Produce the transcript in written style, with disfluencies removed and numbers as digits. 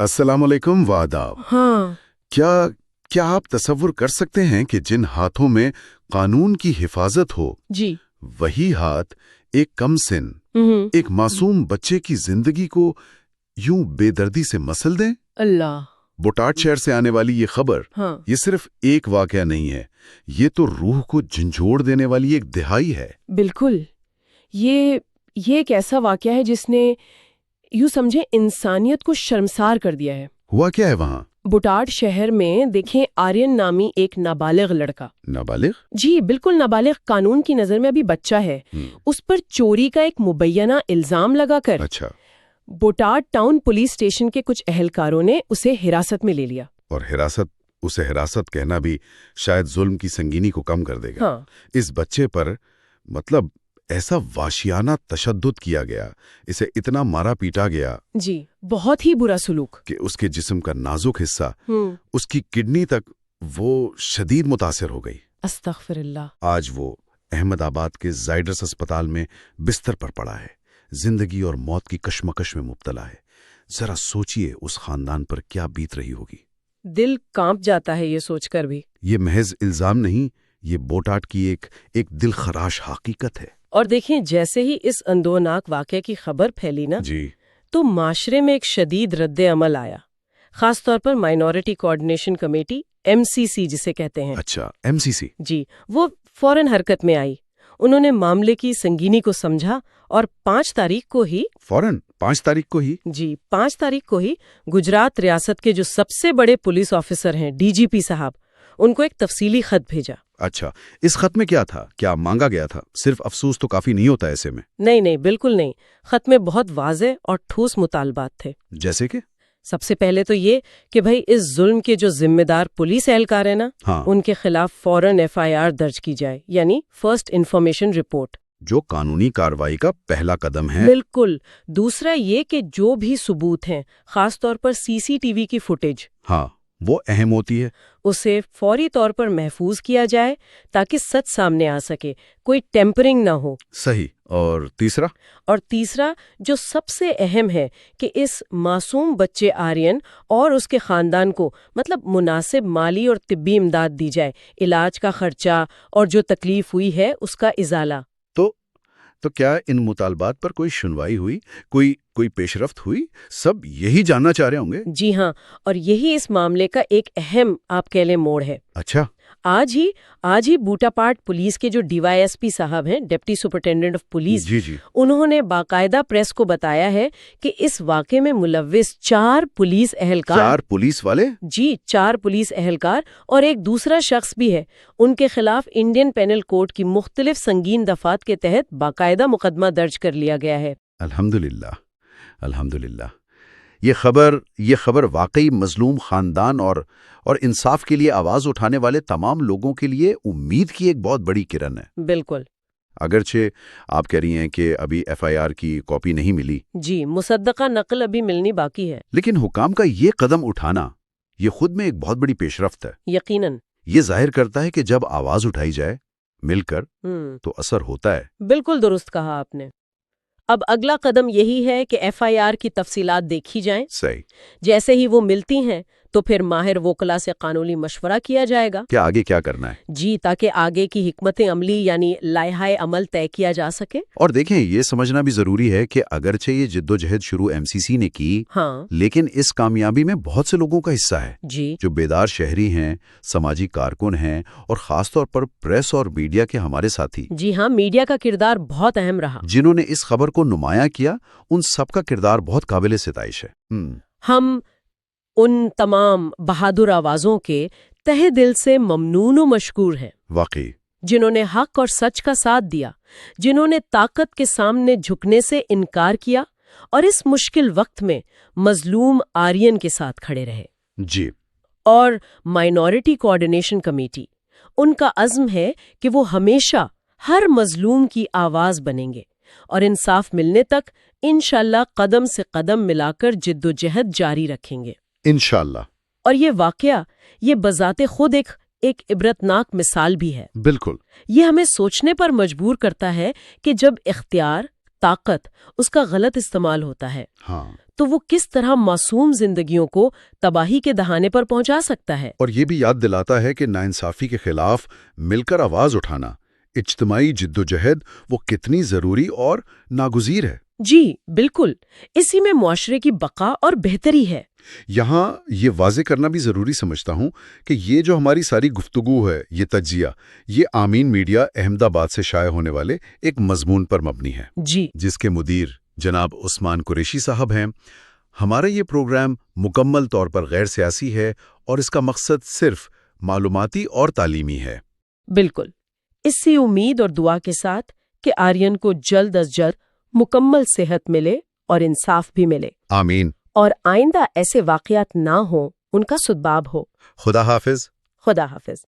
السلام علیکم وآداب۔ ہاں کیا آپ تصور کر سکتے ہیں کہ جن ہاتھوں میں قانون کی حفاظت ہو جی وہی ہاتھ ایک کم سن ایک معصوم بچے کی زندگی کو یوں بے دردی سے مسل دیں؟ اللہ بوٹاٹ شہر سے آنے والی یہ خبر ہاں یہ صرف ایک واقعہ نہیں ہے، یہ تو روح کو جھنجھوڑ دینے والی ایک دہائی ہے۔ بالکل، یہ ایک ایسا واقعہ ہے جس نے یوں سمجھے انسانیت کو شرمسار کر دیا ہے۔ ہوا کیا ہے وہاں؟ بوٹاٹ شہر میں دیکھیں آرین نامی ایک نابالغ لڑکا، نابالغ؟ جی بالکل نابالغ، قانون کی نظر میں ابھی بچہ ہے، اس پر چوری کا ایک مبینہ الزام لگا کر اچھا، بوٹاٹ ٹاؤن پولیس اسٹیشن کے کچھ اہلکاروں نے اسے حراست میں لے لیا۔ اور اسے حراست کہنا بھی شاید ظلم کی سنگینی کو کم کر دے گا۔ ہاں اس بچے پر مطلب ایسا وحشیانہ تشدد کیا گیا، اسے اتنا مارا پیٹا گیا جی بہت ہی برا سلوک۔ کہ اس کے جسم کا نازک حصہ، اس کی کڈنی تک وہ شدید متاثر ہو گئی۔ استغفر اللہ۔ آج وہ احمد آباد کے زائڈس اسپتال میں بستر پر پڑا ہے، زندگی اور موت کی کشمکش میں مبتلا ہے۔ ذرا سوچئے اس خاندان پر کیا بیت رہی ہوگی۔ دل کانپ جاتا ہے یہ سوچ کر بھی۔ یہ محض الزام نہیں، یہ بوٹاٹ کی ایک دل خراش حقیقت ہے۔ اور دیکھیں جیسے ہی اس اندوہناک واقعے کی خبر پھیلی نا جی تو معاشرے میں ایک شدید رد عمل آیا، خاص طور پر مائنورٹی کوآرڈینیشن کمیٹی MCC جسے کہتے ہیں۔ اچھا، MCC؟ جی وہ فوراً حرکت میں آئی۔ انہوں نے معاملے کی سنگینی کو سمجھا اور 5 تاریخ کو ہی فوراً 5 تاریخ کو ہی؟ جی 5 تاریخ کو ہی گجرات ریاست کے جو سب سے بڑے پولیس آفیسر ہیں DGP صاحب، ان کو ایک تفصیلی خط بھیجا۔ اچھا، اس خط میں کیا تھا؟ کیا مانگا گیا تھا؟ صرف افسوس تو کافی نہیں ہوتا ایسے میں۔ نہیں بالکل نہیں، خط میں بہت واضح اور ٹھوس مطالبات تھے۔ جیسے کہ؟ سب سے پہلے تو یہ کہ بھائی اس ظلم کے جو ذمہ دار پولیس اہلکار ہیں نا، ہاں، ان کے خلاف فوراً FIR درج کی جائے، یعنی فرسٹ انفارمیشن رپورٹ، جو قانونی کارروائی کا پہلا قدم ہے۔ بالکل۔ دوسرا یہ کہ جو بھی ثبوت ہیں، خاص طور پر CCTV کی فوٹیج، ہاں وہ اہم ہوتی ہے۔ اسے فوری طور پر محفوظ کیا جائے تاکہ سچ سامنے آ سکے، کوئی ٹیمپرنگ نہ ہو۔ صحیح۔ اور تیسرا جو سب سے اہم ہے کہ اس معصوم بچے آرین اور اس کے خاندان کو مطلب مناسب مالی اور طبی امداد دی جائے، علاج کا خرچہ اور جو تکلیف ہوئی ہے اس کا ازالہ۔ تو کیا ان مطالبات پر کوئی سنوائی ہوئی؟ کوئی پیش رفت ہوئی؟ سب یہی جاننا چاہ رہے ہوں گے۔ جی ہاں، اور یہی اس معاملے کا ایک اہم آپ کہہ لیں موڑ ہے۔ اچھا، آج ہی بوٹاپاٹ پولیس کے جو DYSP صاحب ہیں، ڈپٹی سپرنٹینڈنٹ آف پولیس، جی انہوں نے باقاعدہ پریس کو بتایا ہے کہ اس واقعے میں ملوث 4 پولیس اہلکار، 4 پولیس والے؟ جی 4 پولیس اہلکار اور ایک دوسرا شخص بھی ہے، ان کے خلاف انڈین پینل کوڈ کی مختلف سنگین دفعات کے تحت باقاعدہ مقدمہ درج کر لیا گیا ہے۔ الحمدللہ۔ یہ خبر واقعی مظلوم خاندان اور انصاف کے لیے آواز اٹھانے والے تمام لوگوں کے لیے امید کی ایک بہت بڑی کرن ہے۔ بالکل۔ اگرچہ آپ کہہ رہی ہیں کہ ابھی FIR کی کاپی نہیں ملی، جی مصدقہ نقل ابھی ملنی باقی ہے، لیکن حکام کا یہ قدم اٹھانا یہ خود میں ایک بہت بڑی پیش رفت ہے۔ یقیناً یہ ظاہر کرتا ہے کہ جب آواز اٹھائی جائے مل کر تو اثر ہوتا ہے۔ بالکل درست کہا آپ نے۔ اب اگلا قدم یہی ہے کہ FIR کی تفصیلات دیکھی جائیں۔ صحیح۔ جیسے ہی وہ ملتی ہیں تو پھر ماہر وکلا سے قانونی مشورہ کیا جائے گا۔ کیا آگے کیا کرنا ہے؟ جی تاکہ آگے کی حکمت عملی یعنی لائحہ عمل طے کیا جا سکے۔ اور دیکھیں یہ سمجھنا بھی ضروری ہے کہ اگرچہ یہ جدوجہد شروع MCC نے کی، ہاں لیکن اس کامیابی میں بہت سے لوگوں کا حصہ ہے، جی جو بیدار شہری ہیں، سماجی کارکن ہیں اور خاص طور پر پریس اور میڈیا کے ہمارے ساتھی۔ جی ہاں، میڈیا کا کردار بہت اہم رہا، جنہوں نے اس خبر کو نمایاں کیا، ان سب کا کردار بہت قابل ستائش ہے۔ ہم ان تمام بہادر آوازوں کے تہہ دل سے ممنون و مشکور ہیں، واقعی، جنہوں نے حق اور سچ کا ساتھ دیا، جنہوں نے طاقت کے سامنے جھکنے سے انکار کیا اور اس مشکل وقت میں مظلوم آرین کے ساتھ کھڑے رہے۔ جی۔ اور مائنورٹی کوآرڈینیشن کمیٹی، ان کا عزم ہے کہ وہ ہمیشہ ہر مظلوم کی آواز بنیں گے اور انصاف ملنے تک انشاءاللہ قدم سے قدم ملا کر جدوجہد جاری رکھیں گے انشاءاللہ۔ اور یہ واقعہ یہ بذات خود ایک عبرتناک مثال بھی ہے۔ بالکل۔ یہ ہمیں سوچنے پر مجبور کرتا ہے کہ جب اختیار، طاقت اس کا غلط استعمال ہوتا ہے ہاں تو وہ کس طرح معصوم زندگیوں کو تباہی کے دہانے پر پہنچا سکتا ہے۔ اور یہ بھی یاد دلاتا ہے کہ ناانصافی کے خلاف مل کر آواز اٹھانا، اجتماعی جدوجہد، وہ کتنی ضروری اور ناگزیر ہے۔ جی بالکل، اسی میں معاشرے کی بقا اور بہتری ہے۔ یہاں یہ واضح کرنا بھی ضروری سمجھتا ہوں کہ یہ جو ہماری ساری گفتگو ہے، یہ تجزیہ، یہ آمین میڈیا احمد آباد سے شائع ہونے والے ایک مضمون پر مبنی ہے، جی، جس کے مدیر جناب عثمان قریشی صاحب ہیں۔ ہمارا یہ پروگرام مکمل طور پر غیر سیاسی ہے اور اس کا مقصد صرف معلوماتی اور تعلیمی ہے۔ بالکل، اسی امید اور دعا کے ساتھ کہ آرین کو جلد از جلد مکمل صحت ملے اور انصاف بھی ملے، آمین، اور آئندہ ایسے واقعات نہ ہوں، ان کا سدباب ہو۔ خدا حافظ۔ خدا حافظ۔